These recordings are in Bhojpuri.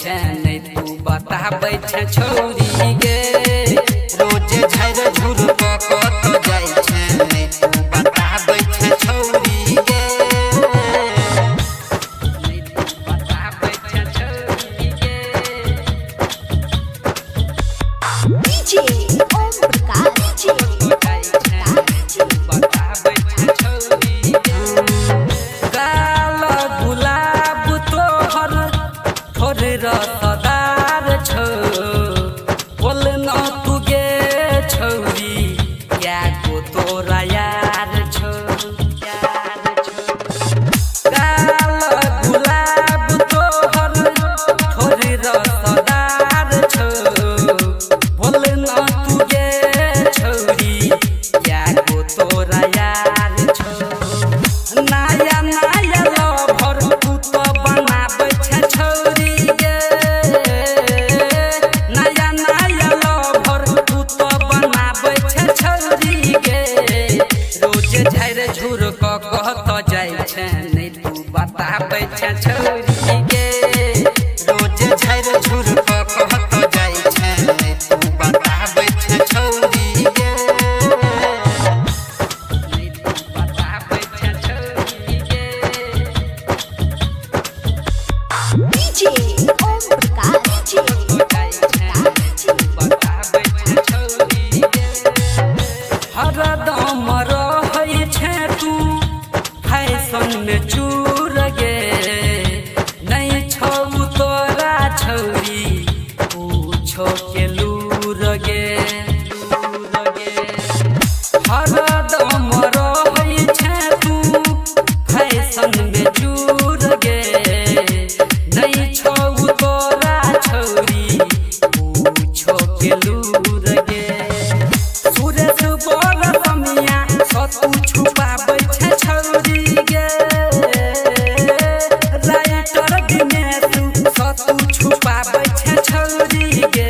छै नहीं तू बताबै छै छौरी गे रोज झर झुर कत जाय छै नहीं तू बताबै छै छौरी गे नहीं तू बताबै छै छौरी गे डीजे ओम प्रकाश बताबै छै छौरी गे गाल गुलाब तोहर थोर रसदार छौ बोल न तू गे छौरी क्या को तोरा यार छौ गाल गुलाब तोहर थोर रसदार छौ बोल न तू गे छौरी क्या को तोरा यार छौ नया नया लवर तू तो बनाबै छै छौरी गे नया नया लवर तू तो बनाबै छै छौरी गे रोज झर झुर कहत जाय छै नहीं तू बताबै छै छौरी गे रोज झर झुर कहत जाय छै नहीं तू बताबै छै छौरी गे नहीं तू बताबै छै छौरी गे डीजे ओम प्रकाश हरदम रहै छै तू फैशन में चूर गे नहीं छौ तोरा छौरी पूछो के लूर गे हरदम रहै छै तू फैशन में चूर गे नहीं छौ तोरा छौरी पूछो के लूर गे सूरज बोल समिया सतू छुपाबै छै छौरी गे राइटर दिनेश सतू छुपाबै छै छौरी गे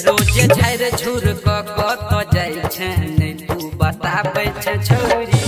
रोज झर झुर कत जाय छै नहीं तू बताबै छै छौरी